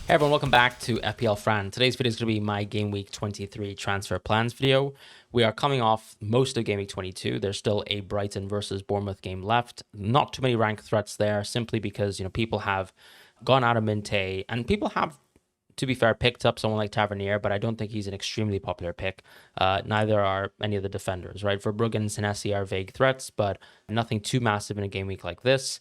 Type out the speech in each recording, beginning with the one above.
Hey everyone, welcome back to FPL Fran. Today's video is going to be my Game Week 23 transfer plans video. We are coming off most of Game Week 22. There's still a Brighton versus Bournemouth game left. Not too many rank threats there, simply because people have gone out of Minte, and people have, to be fair, picked up someone like Tavernier, but I don't think he's an extremely popular pick. Neither are any of the defenders, right? Verbruggen and Senesi are vague threats, but nothing too massive in a game week like this.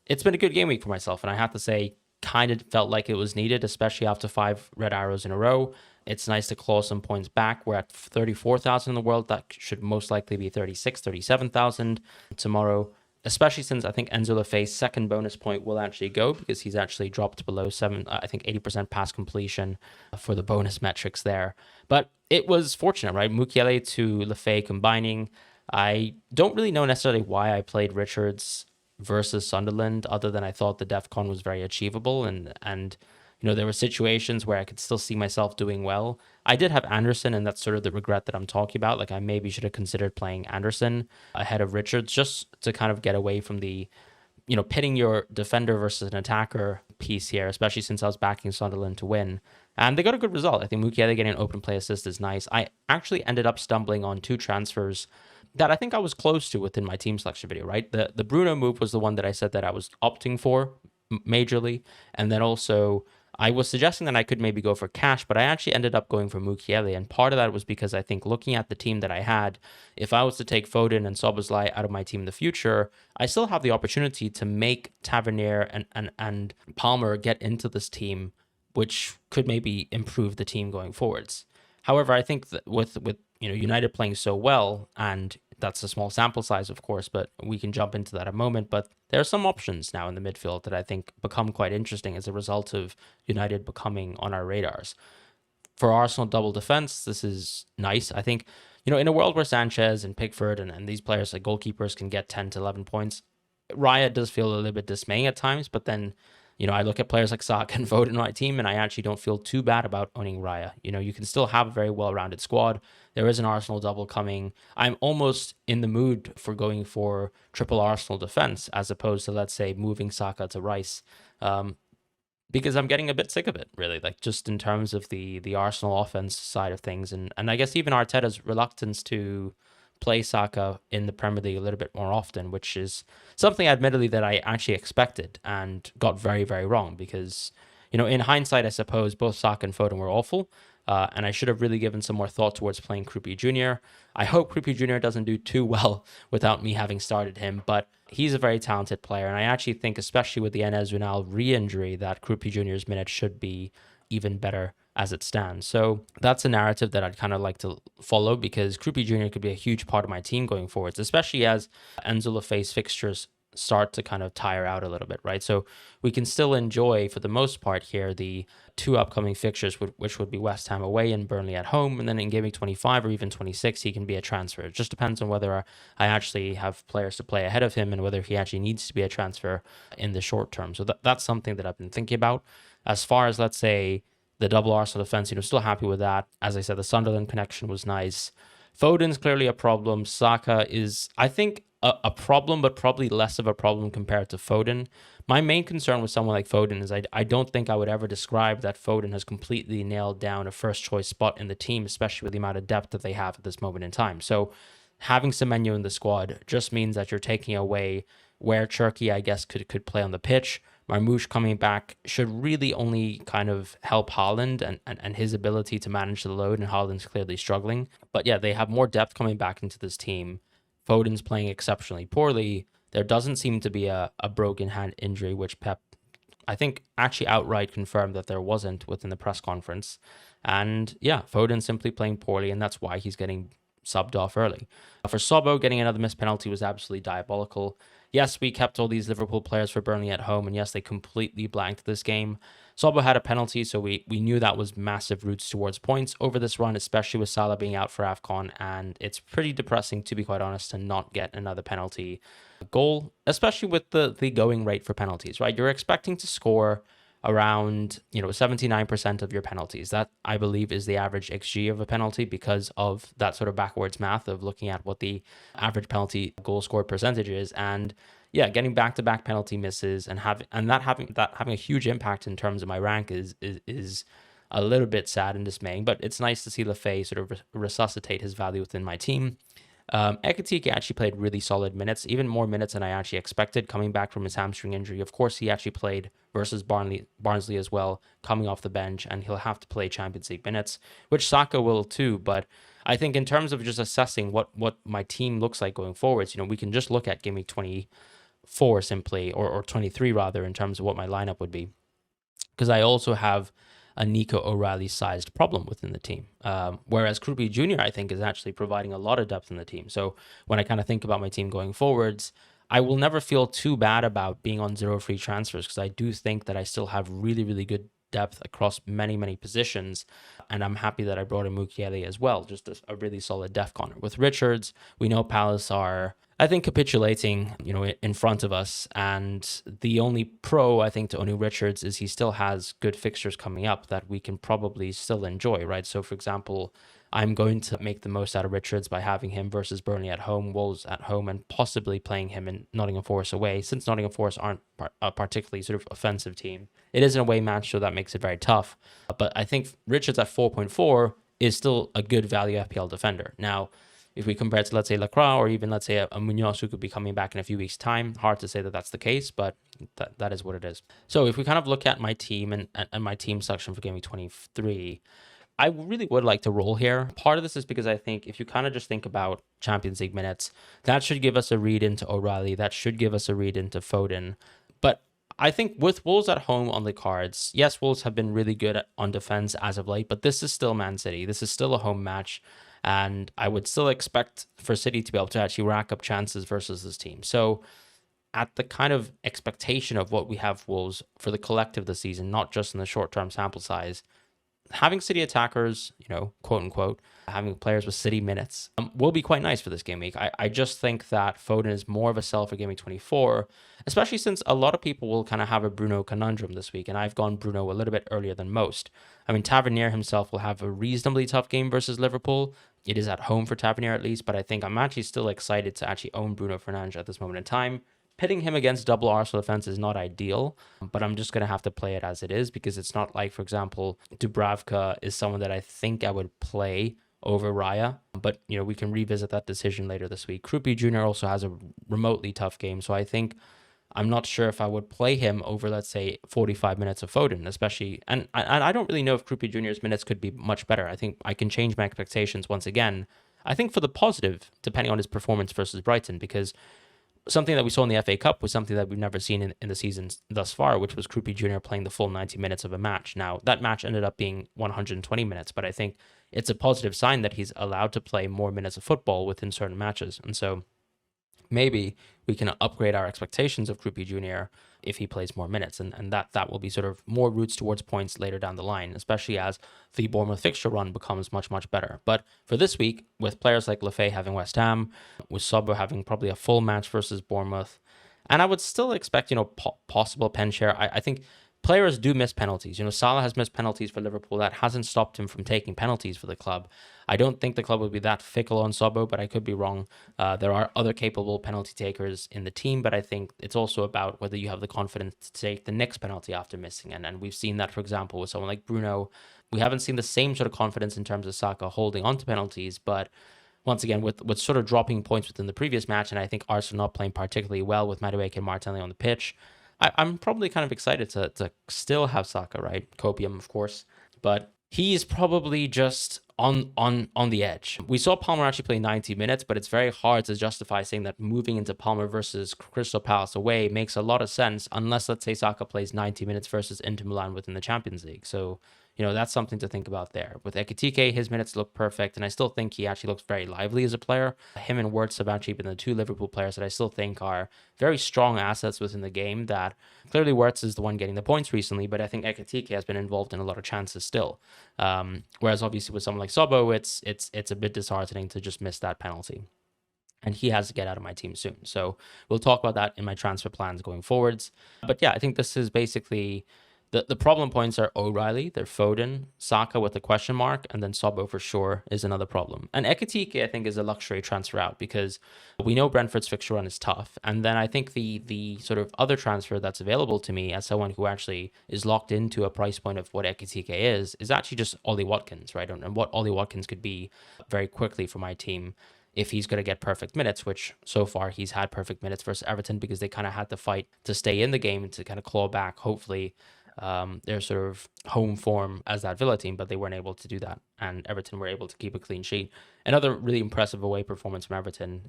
It's been a good game week for myself, and I have to say, kind of felt like it was needed, especially after 5 red arrows in a row. It's nice to claw some points back. We're at 34,000 in the world. That should most likely be 36, 37,000 tomorrow, especially since I think Enzo Lefay's second bonus point will actually go, because he's actually dropped below 80% pass completion for the bonus metrics there. But it was fortunate, right? Mukiele to Lefay combining. I don't really know necessarily why I played Richards versus Sunderland, other than I thought the DEFCON was very achievable, and there were situations where I could still see myself doing well. I did have Anderson, and that's sort of the regret that I'm talking about. Like, I maybe should have considered playing Anderson ahead of Richards, just to kind of get away from the pitting your defender versus an attacker piece here, especially since I was backing Sunderland to win. And they got a good result. I think Mukiele getting an open play assist is nice. I actually ended up stumbling on 2 transfers that I think I was close to within my team selection video, right? The Bruno move was the one that I said that I was opting for majorly. And then also I was suggesting that I could maybe go for cash, but I actually ended up going for Mukiele. And part of that was because I think, looking at the team that I had, if I was to take Foden and Szoboszlai out of my team in the future, I still have the opportunity to make Tavernier and Palmer get into this team, which could maybe improve the team going forwards. However, I think that with United playing so well, and that's a small sample size, of course, but we can jump into that in a moment. But there are some options now in the midfield that I think become quite interesting as a result of United becoming on our radars. For Arsenal double defense, this is nice. I think, in a world where Sanchez and Pickford and these players like goalkeepers can get 10 to 11 points, Raya does feel a little bit dismaying at times, but then I look at players like Saka and Foden in my team, and I actually don't feel too bad about owning Raya. You can still have a very well-rounded squad. There is an Arsenal double coming. I'm almost in the mood for going for triple Arsenal defense, as opposed to, let's say, moving Saka to Rice, because I'm getting a bit sick of it, really, like, just in terms of the Arsenal offense side of things. And I guess even Arteta's reluctance to play Saka in the Premier League a little bit more often, which is something, admittedly, that I actually expected and got very, very wrong, because, in hindsight, I suppose both Saka and Foden were awful, and I should have really given some more thought towards playing Kruppi Jr. I hope Kruppi Jr. doesn't do too well without me having started him, but he's a very talented player, and I actually think, especially with the Enes Ünal re-injury, that Kruppi Jr.'s minutes should be even better as it stands. So that's a narrative that I'd kind of like to follow, because Kruppi Jr. could be a huge part of my team going forwards, especially as Enzo Lefay's fixtures start to kind of tire out a little bit, right? So we can still enjoy, for the most part here, the 2 upcoming fixtures, which would be West Ham away and Burnley at home. And then in Game Week 25 or even 26, he can be a transfer. It just depends on whether I actually have players to play ahead of him, and whether he actually needs to be a transfer in the short term. So that's something that I've been thinking about. As far as, let's say, the double Arsenal defense, still happy with that. As I said, the Sunderland connection was nice. Foden's clearly a problem. Saka is, I think, a problem, but probably less of a problem compared to Foden. My main concern with someone like Foden is I don't think I would ever describe that Foden has completely nailed down a first choice spot in the team, especially with the amount of depth that they have at this moment in time. So having Semenyo in the squad just means that you're taking away where Cherki, I guess, could play on the pitch. Marmoush coming back should really only kind of help Haaland and his ability to manage the load, and Haaland's clearly struggling. But yeah, they have more depth coming back into this team. Foden's playing exceptionally poorly. There doesn't seem to be a broken hand injury, which Pep, I think, actually outright confirmed that there wasn't within the press conference. And yeah, Foden's simply playing poorly, and that's why he's getting subbed off early. For Sobo, getting another missed penalty was absolutely diabolical. Yes, we kept all these Liverpool players for Burnley at home, and yes, they completely blanked this game. Sobo had a penalty, so we knew that was massive routes towards points over this run, especially with Salah being out for AFCON, and it's pretty depressing, to be quite honest, to not get another penalty goal, especially with the going rate for penalties, right? You're expecting to score around 79% of your penalties. That, I believe, is the average XG of a penalty, because of that sort of backwards math of looking at what the average penalty goal scored percentage is. And yeah, getting back-to-back penalty misses and having a huge impact in terms of my rank is a little bit sad and dismaying. But it's nice to see Lefay sort of resuscitate his value within my team. Ekatike actually played really solid minutes, even more minutes than I actually expected, coming back from his hamstring injury. Of course, he actually played versus Barnsley as well, coming off the bench, and he'll have to play Champions League minutes, which Saka will too. But I think in terms of just assessing what my team looks like going forwards, we can just look at Game Week 24 simply, or 23 rather, in terms of what my lineup would be. Because I also have a Nico O'Reilly sized problem within the team. Whereas Krupi Jr., I think, is actually providing a lot of depth in the team. So when I kind of think about my team going forwards, I will never feel too bad about being on 0 free transfers, because I do think that I still have really, really good depth across many, many positions. And I'm happy that I brought in Mukiele as well, just a really solid def corner. With Richards, we know Palace are, I think, capitulating, in front of us. And the only pro, I think, to Onu Richards is he still has good fixtures coming up that we can probably still enjoy, right? So, for example, I'm going to make the most out of Richards by having him versus Burnley at home, Wolves at home, and possibly playing him in Nottingham Forest away, since Nottingham Forest aren't a particularly sort of offensive team. It is an away match, so that makes it very tough. But I think Richards at 4.4 is still a good value FPL defender. Now, if we compare it to, let's say, Lacroix, or even, let's say, a Munoz who could be coming back in a few weeks' time, hard to say that that's the case, but that is what it is. So if we kind of look at my team and my team selection for Game Week 23, I really would like to roll here. Part of this is because I think if you kind of just think about Champions League minutes, that should give us a read into O'Reilly. That should give us a read into Foden. But I think with Wolves at home on the cards, yes, Wolves have been really good on defense as of late, but this is still Man City. This is still a home match. And I would still expect for City to be able to actually rack up chances versus this team. So at the kind of expectation of what we have Wolves for the collective this season, not just in the short-term sample size, having City attackers, quote unquote, having players with City minutes will be quite nice for this game week. I just think that Foden is more of a sell for Game Week 24, especially since a lot of people will kind of have a Bruno conundrum this week, and I've gone Bruno a little bit earlier than most. I mean, Tavernier himself will have a reasonably tough game versus Liverpool. It is at home for Tavernier at least, but I think I'm actually still excited to actually own Bruno Fernandes at this moment in time. Pitting him against double Arsenal defense is not ideal, but I'm just going to have to play it as it is, because it's not like, for example, Dubravka is someone that I think I would play over Raya. But, we can revisit that decision later this week. Krupi Jr. also has a remotely tough game, so I think I'm not sure if I would play him over, let's say, 45 minutes of Foden, especially. And I don't really know if Krupi Jr.'s minutes could be much better. I think I can change my expectations once again. I think for the positive, depending on his performance versus Brighton, because something that we saw in the FA Cup was something that we've never seen in the season thus far, which was Krupi Jr. playing the full 90 minutes of a match. Now, that match ended up being 120 minutes, but I think it's a positive sign that he's allowed to play more minutes of football within certain matches. And so maybe we can upgrade our expectations of Krupi Jr. if he plays more minutes, and that will be sort of more routes towards points later down the line, especially as the Bournemouth fixture run becomes much, much better. But for this week, with players like Lefay having West Ham, with Sobo having probably a full match versus Bournemouth, and I would still expect, possible pen share. I think players do miss penalties. Salah has missed penalties for Liverpool. That hasn't stopped him from taking penalties for the club. I don't think the club would be that fickle on Sobo, but I could be wrong. There are other capable penalty takers in the team, but I think it's also about whether you have the confidence to take the next penalty after missing. And we've seen that, for example, with someone like Bruno. We haven't seen the same sort of confidence in terms of Saka holding on to penalties, but once again, with sort of dropping points within the previous match, and I think Arsenal not playing particularly well with Madueke and Martinelli on the pitch, I'm probably kind of excited to still have Saka, right? Copium, of course, but he's probably just on the edge. We saw Palmer actually play 90 minutes, but it's very hard to justify saying that moving into Palmer versus Crystal Palace away makes a lot of sense unless, let's say, Saka plays 90 minutes versus Inter Milan within the Champions League. So, that's something to think about there. With Ekitike, his minutes look perfect, and I still think he actually looks very lively as a player. Him and Wirtz have actually been the two Liverpool players that I still think are very strong assets within the game. That clearly Wirtz is the one getting the points recently, but I think Ekitike has been involved in a lot of chances still. Whereas obviously with someone like Sobo, it's a bit disheartening to just miss that penalty. And he has to get out of my team soon. So we'll talk about that in my transfer plans going forwards. But yeah, I think this is basically The problem points are O'Reilly, they're Foden, Saka with a question mark, and then Sobbo for sure is another problem. And Ekitike, I think, is a luxury transfer out because we know Brentford's fixture run is tough. And then I think the sort of other transfer that's available to me as someone who actually is locked into a price point of what Ekitike is actually just Ollie Watkins, right? And what Ollie Watkins could be very quickly for my team if he's going to get perfect minutes, which so far he's had perfect minutes versus Everton because they kind of had to fight to stay in the game and to kind of claw back, hopefully, their sort of home form as that Villa team, but they weren't able to do that. And Everton were able to keep a clean sheet. Another really impressive away performance from Everton,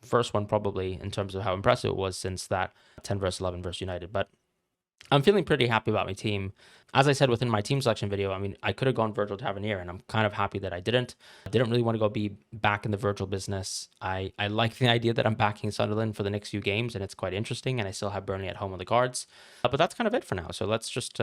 first one probably in terms of how impressive it was since that 10 versus 11 versus United. But I'm feeling pretty happy about my team. As I said within my team selection video, I mean, I could have gone Virgil Tavernier, and I'm kind of happy that I didn't. I didn't really want to go be back in the Virgil business. I like the idea that I'm backing Sunderland for the next few games, and it's quite interesting, and I still have Burnley at home on the cards. But that's kind of it for now. So let's just,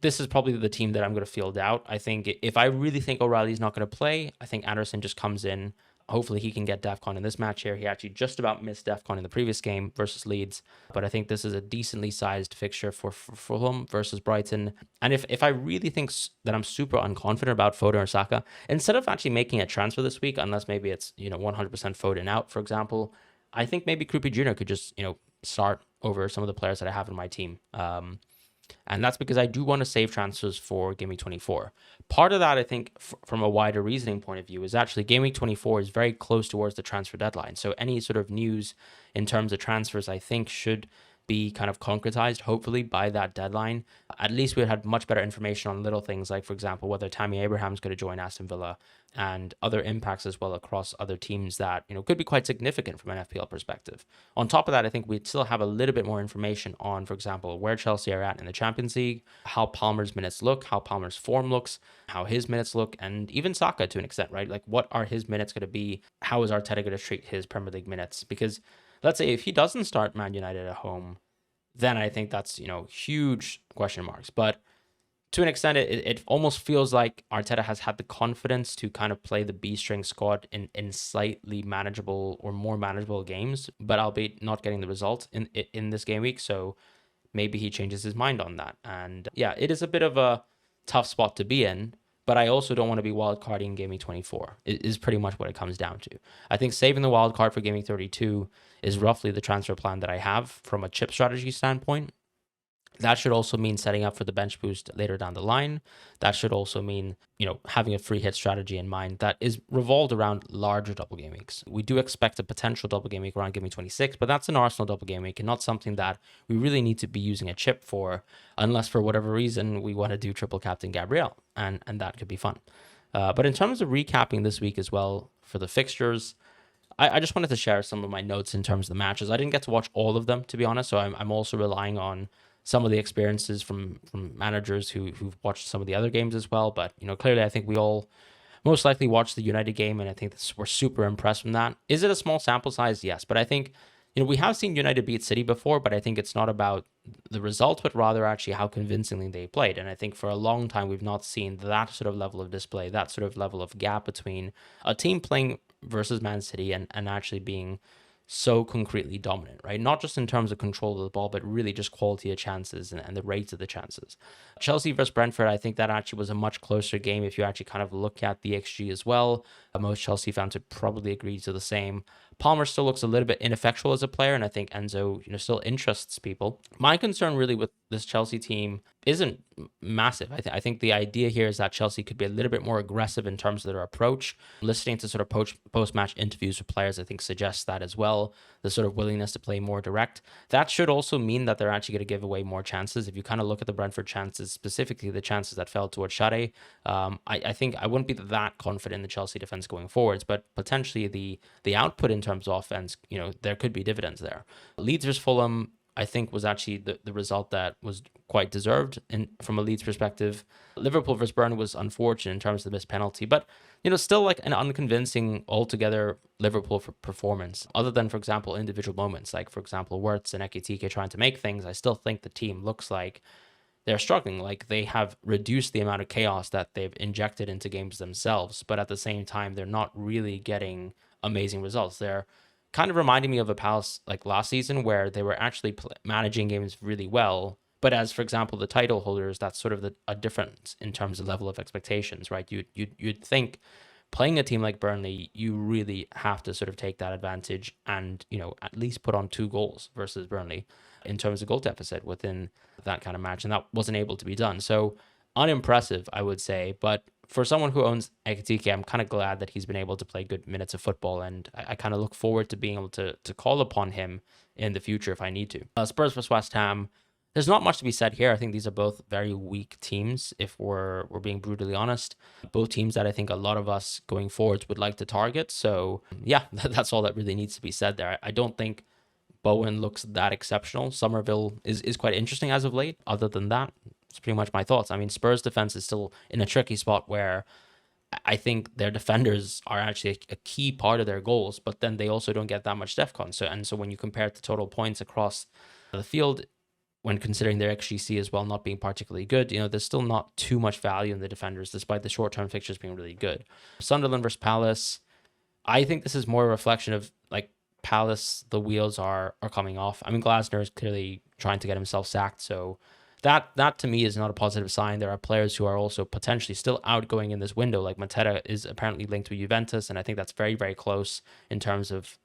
this is probably the team that I'm going to field out. I think if I really think O'Reilly's not going to play, I think Anderson just comes in. Hopefully he can get DEFCON in this match here. He actually just about missed DEFCON in the previous game versus Leeds. But I think this is a decently sized fixture for Fulham versus Brighton. And if I really think that I'm super unconfident about Foden or Saka, instead of actually making a transfer this week, unless maybe it's 100% Foden out, for example, I think maybe Krupi Jr. could just start over some of the players that I have in my team. And that's because I do want to save transfers for Game Week 24. Part of that, I think, from a wider reasoning point of view, is actually Game Week 24 is very close towards the transfer deadline. So any sort of news in terms of transfers, I think, should be kind of concretized, hopefully, by that deadline. At least we had much better information on little things like, for example, whether Tammy Abraham's going to join Aston Villa and other impacts as well across other teams that, could be quite significant from an FPL perspective. On top of that, I think we'd still have a little bit more information on, for example, where Chelsea are at in the Champions League, how Palmer's minutes look, how Palmer's form looks, how his minutes look, and even Saka to an extent, right? Like, what are his minutes going to be? How is Arteta going to treat his Premier League minutes? Because let's say if he doesn't start Man United at home, then I think that's, huge question marks. But to an extent, it almost feels like Arteta has had the confidence to kind of play the B-string squad in slightly manageable or more manageable games, but albeit not getting the result in this game week. So maybe he changes his mind on that. And yeah, it is a bit of a tough spot to be in, but I also don't want to be wildcarding Game Week 24. It is pretty much what it comes down to. I think saving the wildcard for Game Week 32 is roughly the transfer plan that I have from a chip strategy standpoint. That should also mean setting up for the bench boost later down the line. That should also mean, having a free hit strategy in mind that is revolved around larger double game weeks. We do expect a potential double game week around Game Week 26, but that's an Arsenal double game week and not something that we really need to be using a chip for, unless for whatever reason we want to do triple captain Gabriel, and that could be fun. But in terms of recapping this week as well for the fixtures, I just wanted to share some of my notes in terms of the matches. I didn't get to watch all of them, to be honest, so I'm also relying on some of the experiences from managers who've watched some of the other games as well. But, clearly I think we all most likely watched the United game, and I think we're super impressed from that. Is it a small sample size? Yes. But I think, we have seen United beat City before, but I think it's not about the result, but rather actually how convincingly they played. And I think for a long time, we've not seen that sort of level of display, that sort of level of gap between a team playing versus Man City and actually being so concretely dominant, right? Not just in terms of control of the ball, but really just quality of chances and the rates of the chances. Chelsea versus Brentford, I think that actually was a much closer game if you actually kind of look at the XG as well. Most Chelsea fans would probably agree to the same. Palmer still looks a little bit ineffectual as a player, and I think Enzo, still interests people. My concern really with this Chelsea team isn't massive. I think the idea here is that Chelsea could be a little bit more aggressive in terms of their approach. Listening to sort of post-match interviews with players, I think suggests that as well. The sort of willingness to play more direct. That should also mean that they're actually going to give away more chances. If you kind of look at the Brentford chances, specifically the chances that fell towards Shade, I think I wouldn't be that confident in the Chelsea defense going forwards, but potentially the output in terms of offense, there could be dividends there. Leeds versus Fulham, I think, was actually the result that was quite deserved from a Leeds perspective. Liverpool versus Burnley was unfortunate in terms of the missed penalty, but still like an unconvincing altogether Liverpool performance. Other than, for example, individual moments, like for example Wirtz and Ekitike trying to make things, I still think the team looks like they're struggling. Like they have reduced the amount of chaos that they've injected into games themselves, but at the same time, they're not really getting amazing results. They're kind of reminding me of a Palace like last season where they were actually managing games really well, But as, for example, the title holders, that's sort of a difference in terms of level of expectations, right? You'd think playing a team like Burnley, you really have to sort of take that advantage and, at least put on 2 goals versus Burnley in terms of goal deficit within that kind of match. And that wasn't able to be done. So unimpressive, I would say. But for someone who owns Ekitike, I'm kind of glad that he's been able to play good minutes of football. And I kind of look forward to being able to call upon him in the future if I need to. Spurs vs West Ham. There's not much to be said here. I think these are both very weak teams, if we're being brutally honest. Both teams that I think a lot of us going forwards would like to target. So yeah, that's all that really needs to be said there. I don't think Bowen looks that exceptional. Somerville is quite interesting as of late. Other than that, it's pretty much my thoughts. I mean, Spurs defense is still in a tricky spot where I think their defenders are actually a key part of their goals, but then they also don't get that much DEFCON. So when you compare it to total points across the field, when considering their XGC as well not being particularly good, there's still not too much value in the defenders, despite the short-term fixtures being really good. Sunderland versus Palace, I think this is more a reflection of like Palace, the wheels are coming off. I mean, Glasner is clearly trying to get himself sacked, so that to me is not a positive sign. There are players who are also potentially still outgoing in this window. Like Mateta is apparently linked to Juventus, and I think that's very, very close in terms of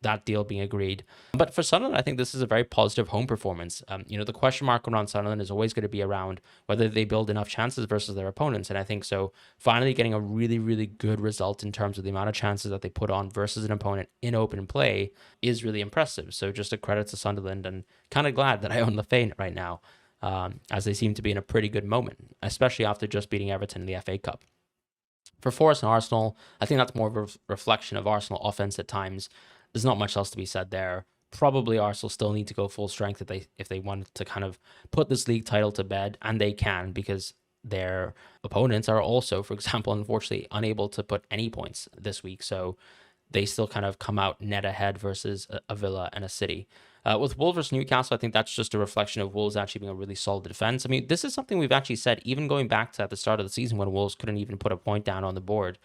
that deal being agreed. But for Sunderland, I think this is a very positive home performance. The question mark around Sunderland is always going to be around whether they build enough chances versus their opponents, and I think so. Finally getting a really, really good result in terms of the amount of chances that they put on versus an opponent in open play is really impressive. So just a credit to Sunderland, and kind of glad that I own Lafayette right now. As they seem to be in a pretty good moment, especially after just beating Everton in the FA Cup. For Forest and Arsenal, I think that's more of a reflection of Arsenal offense at times. There's not much else to be said there. Probably Arsenal still need to go full strength if they want to kind of put this league title to bed, and they can, because their opponents are also, for example, unfortunately, unable to put any points this week. So they still kind of come out net ahead versus a Villa and a City. With Wolves versus Newcastle, I think that's just a reflection of Wolves actually being a really solid defense. I mean, this is something we've actually said, even going back to at the start of the season when Wolves couldn't even put a point down on the board.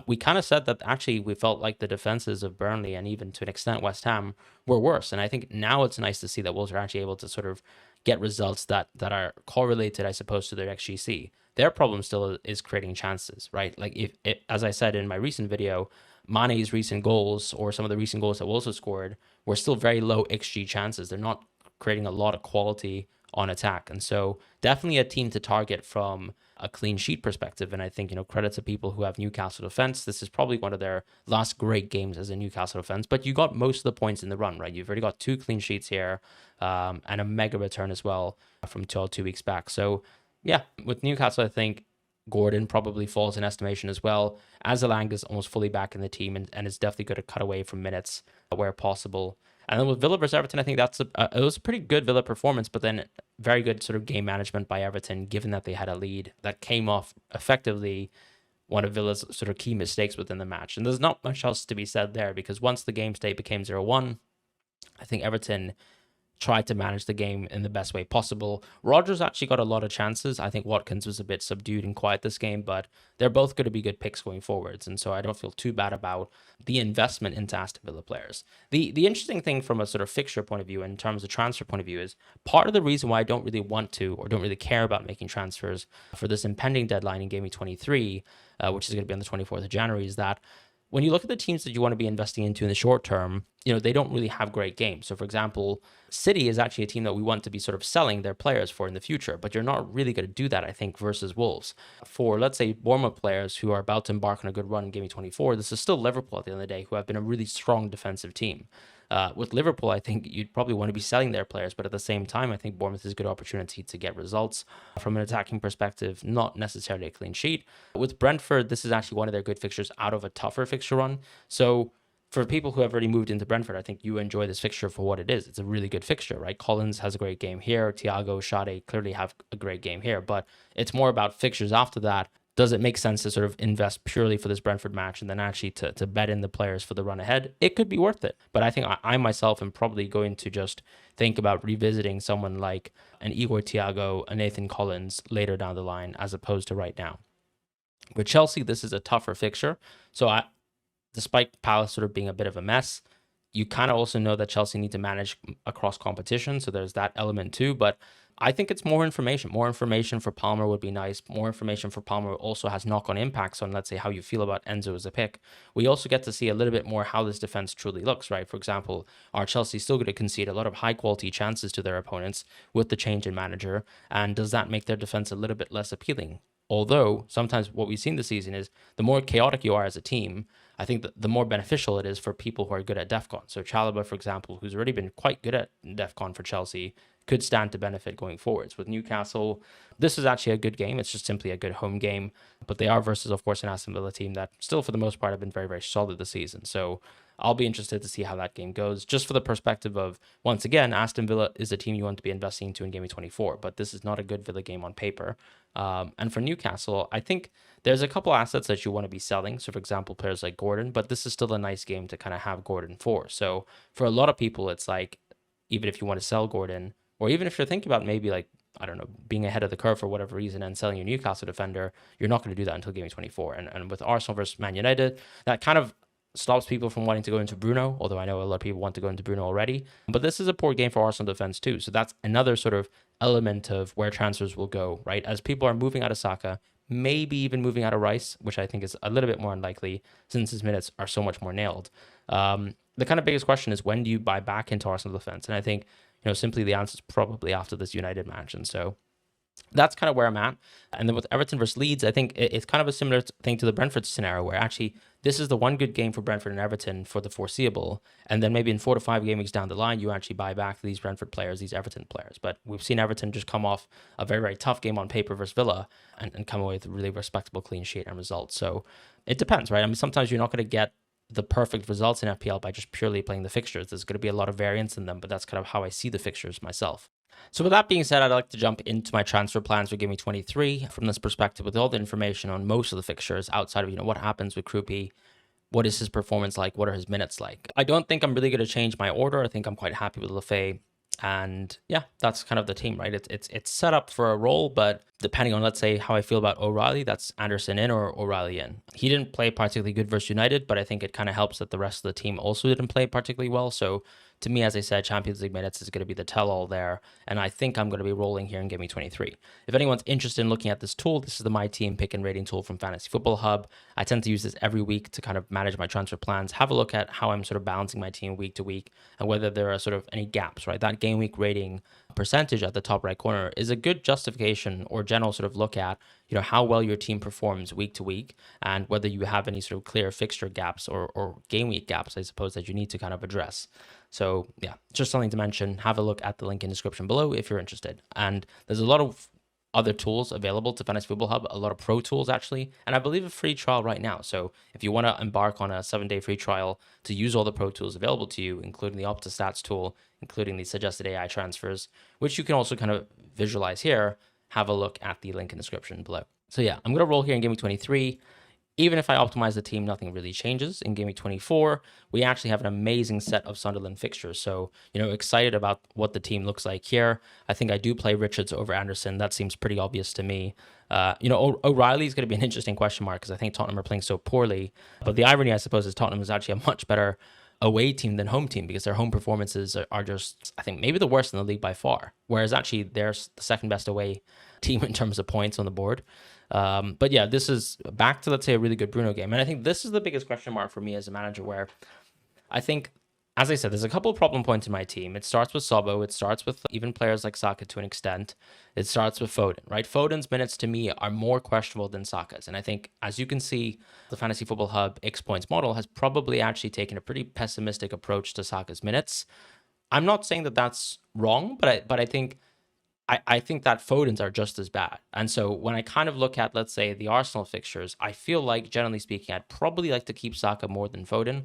We kind of said that actually we felt like the defenses of Burnley and even to an extent West Ham were worse. And I think now it's nice to see that Wolves are actually able to sort of get results that are correlated, I suppose, to their XGC. Their problem still is creating chances, right? Like if as I said in my recent video, Mane's recent goals or some of the recent goals that Wolves have scored were still very low XG chances. They're not creating a lot of quality on attack. And so definitely a team to target from a clean sheet perspective. And I think, credit to people who have Newcastle defense. This is probably one of their last great games as a Newcastle defense, but you got most of the points in the run, right? You've already got 2 clean sheets here and a mega return as well from 2 weeks back. So yeah, with Newcastle, I think Gordon probably falls in estimation as well. Azalang is almost fully back in the team and is definitely going to cut away from minutes where possible. And then with Villa versus Everton, I think it was a pretty good Villa performance, but then very good sort of game management by Everton, given that they had a lead that came off effectively one of Villa's sort of key mistakes within the match. And there's not much else to be said there, because once the game state became 0-1, I think Everton tried to manage the game in the best way possible. Rodgers actually got a lot of chances. I think Watkins was a bit subdued and quiet this game, but they're both going to be good picks going forwards. And so I don't feel too bad about the investment into Aston Villa players. The interesting thing from a sort of fixture point of view, in terms of transfer point of view, is part of the reason why I don't really want to or don't really care about making transfers for this impending deadline in Gameweek 23, which is going to be on the 24th of January, is that when you look at the teams that you want to be investing into in the short term, they don't really have great games. So for example, City is actually a team that we want to be sort of selling their players for in the future, but you're not really going to do that, I think, versus Wolves. For, let's say, Bournemouth players who are about to embark on a good run in Game24, this is still Liverpool at the end of the day, who have been a really strong defensive team. With Liverpool, I think you'd probably want to be selling their players, but at the same time, I think Bournemouth is a good opportunity to get results from an attacking perspective, not necessarily a clean sheet. With Brentford, this is actually one of their good fixtures out of a tougher fixture run. So for people who have already moved into Brentford, I think you enjoy this fixture for what it is. It's a really good fixture, right? Collins has a great game here. Thiago, Sade clearly have a great game here, but it's more about fixtures after that. Does it make sense to sort of invest purely for this Brentford match and then actually to bet in the players for the run ahead? It could be worth it. But I think I myself am probably going to just think about revisiting someone like an Igor Thiago, a Nathan Collins later down the line, as opposed to right now. With Chelsea, this is a tougher fixture. So despite Palace sort of being a bit of a mess, you kind of also know that Chelsea need to manage across competition. So there's that element too. But I think it's more information. More information for Palmer would be nice. More information for Palmer also has knock-on impacts on, let's say, how you feel about Enzo as a pick. We also get to see a little bit more how this defense truly looks, right? For example, are Chelsea still going to concede a lot of high-quality chances to their opponents with the change in manager? And does that make their defense a little bit less appealing? Although sometimes what we've seen this season is the more chaotic you are as a team, I think that the more beneficial it is for people who are good at DEFCON. So Chalobah, for example, who's already been quite good at DEFCON for Chelsea, could stand to benefit going forwards. With Newcastle, this is actually a good game. It's just simply a good home game. But they are versus, of course, an Aston Villa team that still, for the most part, have been very, very solid this season. So I'll be interested to see how that game goes, just for the perspective of, once again, Aston Villa is a team you want to be investing into in Game Week 24, but this is not a good Villa game on paper. And for Newcastle, I think there's a couple assets that you want to be selling. So, for example, players like Gordon, but this is still a nice game to kind of have Gordon for. So for a lot of people, it's like, even if you want to sell Gordon, or even if you're thinking about maybe like, I don't know, being ahead of the curve for whatever reason and selling your Newcastle defender, you're not going to do that until Game Week 24. And with Arsenal versus Man United, that kind of stops people from wanting to go into Bruno, although I know a lot of people want to go into Bruno already. But this is a poor game for Arsenal defense too. So that's another sort of element of where transfers will go, right? As people are moving out of Saka, maybe even moving out of Rice, which I think is a little bit more unlikely since his minutes are so much more nailed. The kind of biggest question is, when do you buy back into Arsenal defense? And I think, simply the answer is probably after this United match. And so that's kind of where I'm at. And then with Everton versus Leeds, I think it's kind of a similar thing to the Brentford scenario, where actually this is the one good game for Brentford and Everton for the foreseeable. And then maybe in 4 to 5 game weeks down the line, you actually buy back these Brentford players, these Everton players. But we've seen Everton just come off a very, very tough game on paper versus Villa and come away with a really respectable clean sheet and results. So it depends, right? I mean, sometimes you're not going to get the perfect results in FPL by just purely playing the fixtures. There's going to be a lot of variance in them, but that's kind of how I see the fixtures myself. So with that being said, I'd like to jump into my transfer plans for Game Week 23 from this perspective, with all the information on most of the fixtures outside of, what happens with Krupi, what is his performance like, what are his minutes like. I don't think I'm really going to change my order. I think I'm quite happy with Lefebvre. And yeah, that's kind of the team, right? It's set up for a role, but depending on, let's say, how I feel about O'Reilly, that's Anderson in or O'Reilly in. He didn't play particularly good versus United, but I think it kind of helps that the rest of the team also didn't play particularly well. So to me, as I said, Champions League minutes is going to be the tell-all there, and I think I'm going to be rolling here in Game Week 23. If anyone's interested in looking at this tool, this is the My Team Pick and Rating tool from Fantasy Football Hub. I tend to use this every week to kind of manage my transfer plans, have a look at how I'm sort of balancing my team week to week, and whether there are sort of any gaps, right? That Game Week rating percentage at the top right corner is a good justification or general sort of look at, how well your team performs week to week, and whether you have any sort of clear fixture gaps or game week gaps, I suppose, that you need to kind of address. So yeah, just something to mention. Have a look at the link in the description below if you're interested. And there's a lot of other tools available to Fantasy Football Hub, a lot of pro tools actually, and I believe a free trial right now. So if you want to embark on a 7-day free trial to use all the pro tools available to you, including the OptaStats tool, including the suggested AI transfers, which you can also kind of visualize here, have a look at the link in the description below. So yeah, I'm going to roll here in Game Week 23. Even if I optimize the team, nothing really changes. In Game Week 24, we actually have an amazing set of Sunderland fixtures. So, excited about what the team looks like here. I think I do play Richards over Anderson. That seems pretty obvious to me. O'Reilly is going to be an interesting question mark because I think Tottenham are playing so poorly. But the irony, I suppose, is Tottenham is actually a much better away team than home team, because their home performances are just, I think, maybe the worst in the league by far. Whereas actually they're the second best away team in terms of points on the board. But yeah, this is back to, let's say, a really good Bruno game. And I think this is the biggest question mark for me as a manager, where I think, as I said, there's a couple of problem points in my team. It starts with Sobo. It starts with even players like Saka to an extent. It starts with Foden, right? Foden's minutes to me are more questionable than Saka's. And I think, as you can see, the Fantasy Football Hub X points model has probably actually taken a pretty pessimistic approach to Saka's minutes. I'm not saying that that's wrong, but I think that Foden's are just as bad. And so when I kind of look at, let's say, the Arsenal fixtures, I feel like, generally speaking, I'd probably like to keep Saka more than Foden.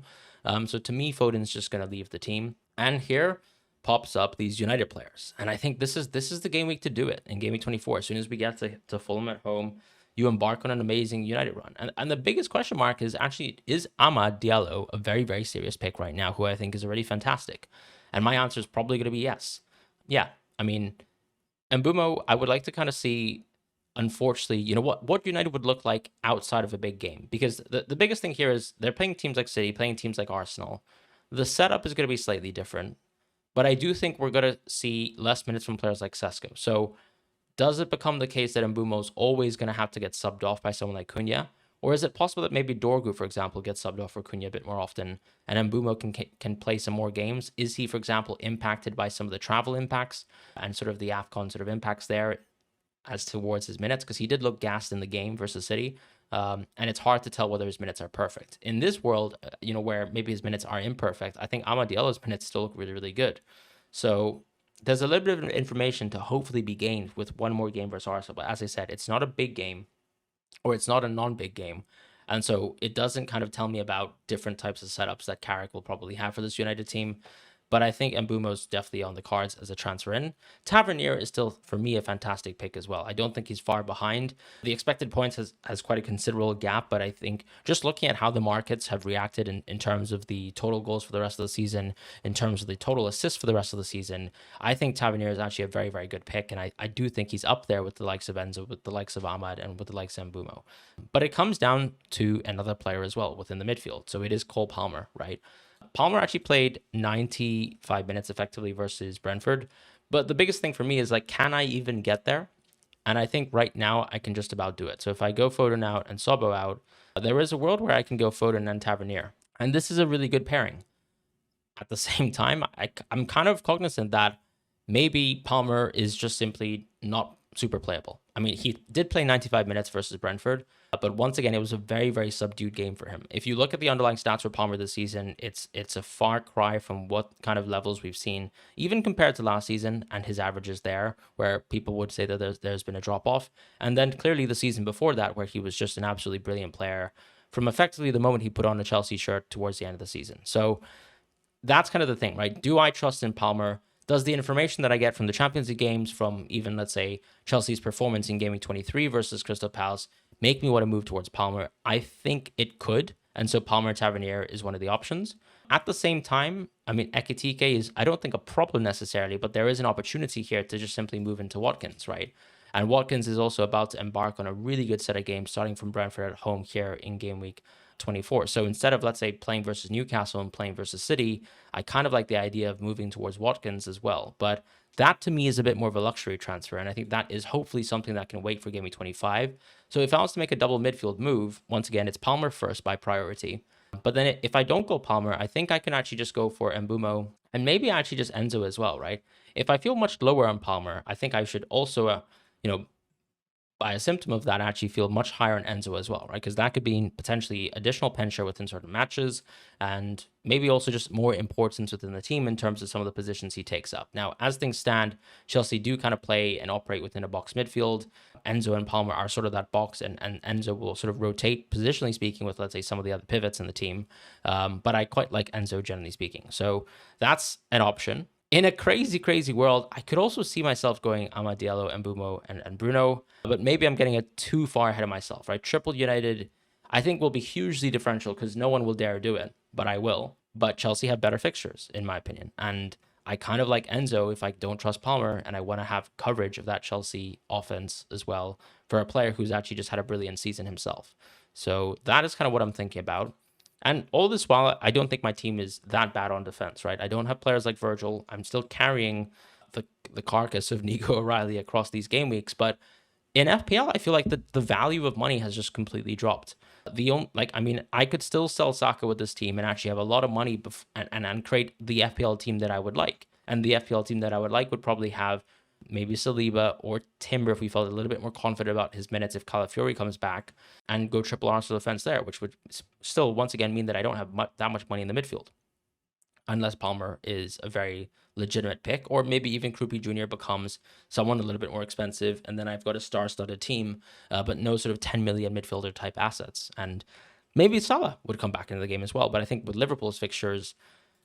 So to me, Foden's just going to leave the team. And here pops up these United players. And I think this is the game week to do it in Game Week 24. As soon as we get to Fulham at home, you embark on an amazing United run. And the biggest question mark is actually, is Amad Diallo a very, very serious pick right now, who I think is already fantastic? And my answer is probably going to be yes. Yeah, I mean, Mbumo, I would like to kind of see, unfortunately, what United would look like outside of a big game. Because the biggest thing here is they're playing teams like City, playing teams like Arsenal. The setup is going to be slightly different. But I do think we're going to see less minutes from players like Sesko. So does it become the case that Mbumo's always going to have to get subbed off by someone like Cunha? Or is it possible that maybe Dorgu, for example, gets subbed off for Cunha a bit more often and Mbumo can play some more games? Is he, for example, impacted by some of the travel impacts and sort of the AFCON sort of impacts there as towards his minutes? Because he did look gassed in the game versus City. And it's hard to tell whether his minutes are perfect. In this world, where maybe his minutes are imperfect, I think Amad Diallo's minutes still look really, really good. So there's a little bit of information to hopefully be gained with one more game versus Arsenal. But as I said, it's not a big game, or it's not a non-big game. And so it doesn't kind of tell me about different types of setups that Carrick will probably have for this United team. But I think Mbumo's definitely on the cards as a transfer in. Tavernier is still, for me, a fantastic pick as well. I don't think he's far behind. The expected points has quite a considerable gap, but I think just looking at how the markets have reacted in terms of the total goals for the rest of the season, in terms of the total assists for the rest of the season, I think Tavernier is actually a very, very good pick. And I do think he's up there with the likes of Enzo, with the likes of Ahmad, and with the likes of Mbumo. But it comes down to another player as well within the midfield. So it is Cole Palmer, right? Palmer actually played 95 minutes effectively versus Brentford. But the biggest thing for me is, like, can I even get there? And I think right now I can just about do it. So if I go Foden out and Sobo out, there is a world where I can go Foden and Tavernier. And this is a really good pairing. At the same time, I'm kind of cognizant that maybe Palmer is just simply not super playable. I mean, he did play 95 minutes versus Brentford, but once again, it was a very, very subdued game for him. If you look at the underlying stats for Palmer this season, it's a far cry from what kind of levels we've seen, even compared to last season and his averages there, where people would say that there's been a drop off. And then clearly the season before that, where he was just an absolutely brilliant player from effectively the moment he put on a Chelsea shirt towards the end of the season. So that's kind of the thing, right? Do I trust in Palmer? Does the information that I get from the Champions League games, from even, let's say, Chelsea's performance in Gameweek 23 versus Crystal Palace, make me want to move towards Palmer? I think it could. And so Palmer Tavernier is one of the options. At the same time, I mean, Ekitike is, I don't think, a problem necessarily, but there is an opportunity here to just simply move into Watkins, right? And Watkins is also about to embark on a really good set of games, starting from Brentford at home here in game week 24. So instead of, let's say, playing versus Newcastle and playing versus City, I kind of like the idea of moving towards Watkins as well. But that to me is a bit more of a luxury transfer. And I think that is hopefully something that can wait for game week 25. So if I was to make a double midfield move, once again, it's Palmer first by priority. But then if I don't go Palmer, I think I can actually just go for Mbumo and maybe actually just Enzo as well, right? If I feel much lower on Palmer, I think I should also, by a symptom of that, actually feel much higher on Enzo as well, right? Because that could be potentially additional pen share within certain matches and maybe also just more importance within the team in terms of some of the positions he takes up. Now, as things stand, Chelsea do kind of play and operate within a box midfield. Enzo and Palmer are sort of that box, and Enzo will sort of rotate, positionally speaking, with, let's say, some of the other pivots in the team. But I quite like Enzo, generally speaking. So that's an option. In a crazy, crazy world, I could also see myself going Amad Diallo, Mbumo, and Bruno, but maybe I'm getting it too far ahead of myself, right? Triple United, I think, will be hugely differential because no one will dare do it, but I will. But Chelsea have better fixtures, in my opinion. And I kind of like Enzo if I don't trust Palmer, and I want to have coverage of that Chelsea offense as well for a player who's actually just had a brilliant season himself. So that is kind of what I'm thinking about. And all this while, I don't think my team is that bad on defense, right? I don't have players like Virgil. I'm still carrying the carcass of Nico O'Reilly across these game weeks. But in FPL, I feel like the value of money has just completely dropped. I could still sell Saka with this team and actually have a lot of money and create the FPL team that I would like. And the FPL team that I would like would probably have maybe Saliba or Timber if we felt a little bit more confident about his minutes if Calafiori comes back, and go triple Arsenal defense there, which would still once again mean that I don't have that much money in the midfield. Unless Palmer is a very legitimate pick, or maybe even Krupi Jr. becomes someone a little bit more expensive, and then I've got a star-studded team, but no sort of 10 million midfielder type assets. And maybe Salah would come back into the game as well. But I think with Liverpool's fixtures,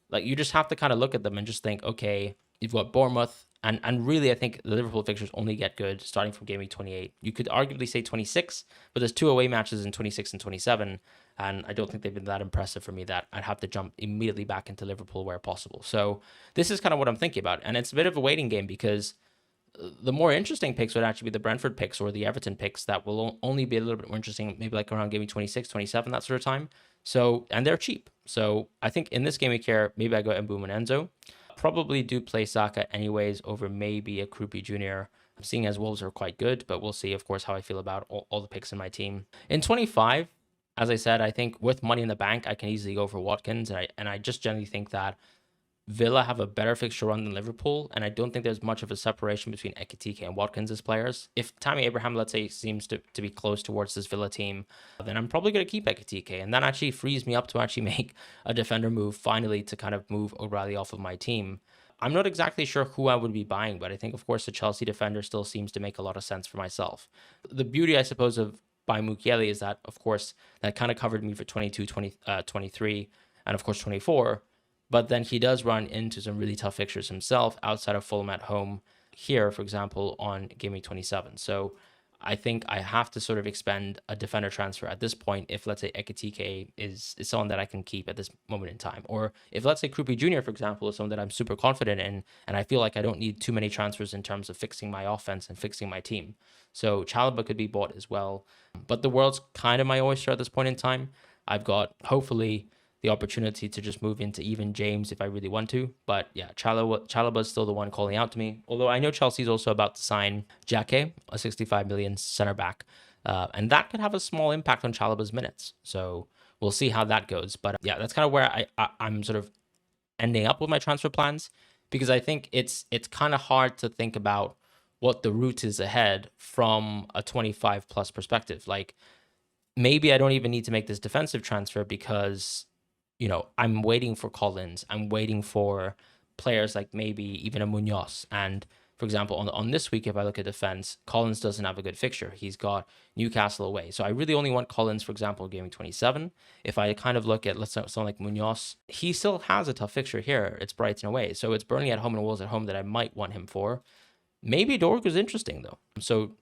like, you just have to kind of look at them and just think, okay, you've got Bournemouth, and really, I think the Liverpool fixtures only get good starting from game week 28. You could arguably say 26, but there's 2 away matches in 26 and 27, and I don't think they've been that impressive for me that I'd have to jump immediately back into Liverpool where possible. So this is kind of what I'm thinking about, and it's a bit of a waiting game because the more interesting picks would actually be the Brentford picks or the Everton picks that will only be a little bit more interesting, maybe like around game week 26, 27, that sort of time. So, and they're cheap. So I think in this game week here, maybe I go Mbumo and Enzo. Probably do play Saka anyways over maybe a Krupi Jr., seeing as Wolves are quite good, but we'll see, of course, how I feel about all the picks in my team. In 25, as I said, I think with money in the bank, I can easily go for Watkins, and I just generally think that Villa have a better fixture run than Liverpool, and I don't think there's much of a separation between Ekitike and Watkins as players. If Tammy Abraham, let's say, seems to be close towards this Villa team, then I'm probably going to keep Ekitike, and that actually frees me up to actually make a defender move finally to kind of move O'Reilly off of my team. I'm not exactly sure who I would be buying, but I think, of course, the Chelsea defender still seems to make a lot of sense for myself. The beauty, I suppose, of buying Mukiele is that, of course, that kind of covered me for 22, 23, and, of course, 24. But then he does run into some really tough fixtures himself outside of Fulham at home here, for example, on Gameweek 27. So I think I have to sort of expend a defender transfer at this point if, let's say, Ekitike is someone that I can keep at this moment in time. Or if, let's say, Krupi Jr., for example, is someone that I'm super confident in, and I feel like I don't need too many transfers in terms of fixing my offense and fixing my team. So Chalobah could be bought as well. But the world's kind of my oyster at this point in time. I've got, hopefully, the opportunity to just move into even James if I really want to. But yeah, Chalobah is still the one calling out to me. Although I know Chelsea's also about to sign Jake, a 65 million center back. And that could have a small impact on Chalobah's minutes. So we'll see how that goes. But yeah, that's kind of where I'm sort of ending up with my transfer plans, because I think it's kind of hard to think about what the route is ahead from a 25 plus perspective. Like, maybe I don't even need to make this defensive transfer because, you know, I'm waiting for Collins. I'm waiting for players like maybe even a Munoz. And for example, on this week, if I look at defense, Collins doesn't have a good fixture. He's got Newcastle away. So I really only want Collins, for example, Gaming 27. If I kind of look at, let's say, someone like Munoz, he still has a tough fixture here. It's Brighton away. So it's Burnley at home and Wolves at home that I might want him for. Maybe Dork is interesting, though. So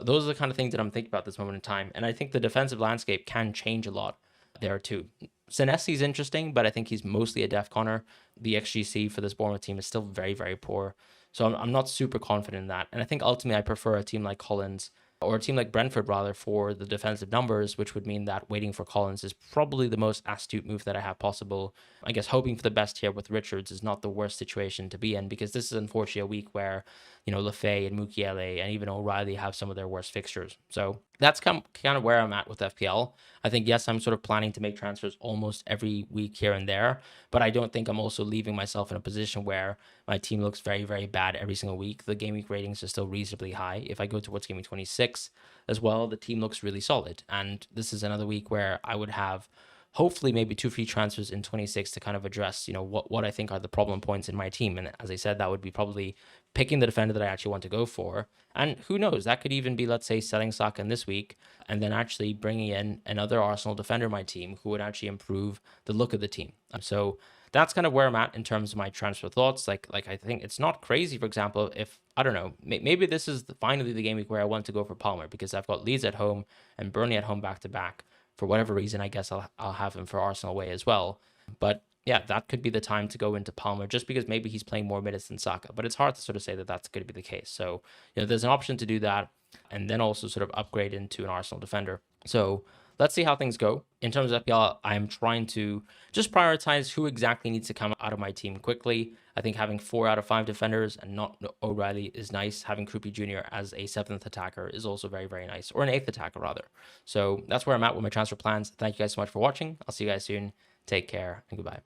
those are the kind of things that I'm thinking about this moment in time. And I think the defensive landscape can change a lot there, too. Senesi's interesting, but I think he's mostly a def corner. The XGC for this Bournemouth team is still very, very poor. So I'm not super confident in that. And I think ultimately I prefer a team like Collins or a team like Brentford, rather, for the defensive numbers, which would mean that waiting for Collins is probably the most astute move that I have possible. I guess hoping for the best here with Richards is not the worst situation to be in, because this is unfortunately a week where, you know, Lefay and Mukiele and even O'Reilly have some of their worst fixtures. So that's kind of where I'm at with FPL. I think, yes, I'm sort of planning to make transfers almost every week here and there, but I don't think I'm also leaving myself in a position where my team looks very, very bad every single week. The game week ratings are still reasonably high. If I go towards game week 26 as well, the team looks really solid. And this is another week where I would have hopefully maybe 2 free transfers in 26 to kind of address, you know, what I think are the problem points in my team. And as I said, that would be probably picking the defender that I actually want to go for. And who knows, that could even be, let's say, selling Saka in this week and then actually bringing in another Arsenal defender in my team who would actually improve the look of the team. So that's kind of where I'm at in terms of my transfer thoughts. Like I think it's not crazy, for example, if, I don't know, maybe this is finally the game week where I want to go for Palmer, because I've got Leeds at home and Burnley at home back to back. For whatever reason, I guess I'll have him for Arsenal away as well. But yeah, that could be the time to go into Palmer, just because maybe he's playing more minutes than Saka. But it's hard to sort of say that that's going to be the case. So, you know, there's an option to do that and then also sort of upgrade into an Arsenal defender. So let's see how things go. In terms of FPL, I'm trying to just prioritize who exactly needs to come out of my team quickly. I think having 4 out of 5 defenders and not O'Reilly is nice. Having Krupi Jr. as a 7th attacker is also very, very nice. Or an 8th attacker, rather. So that's where I'm at with my transfer plans. Thank you guys so much for watching. I'll see you guys soon. Take care and goodbye.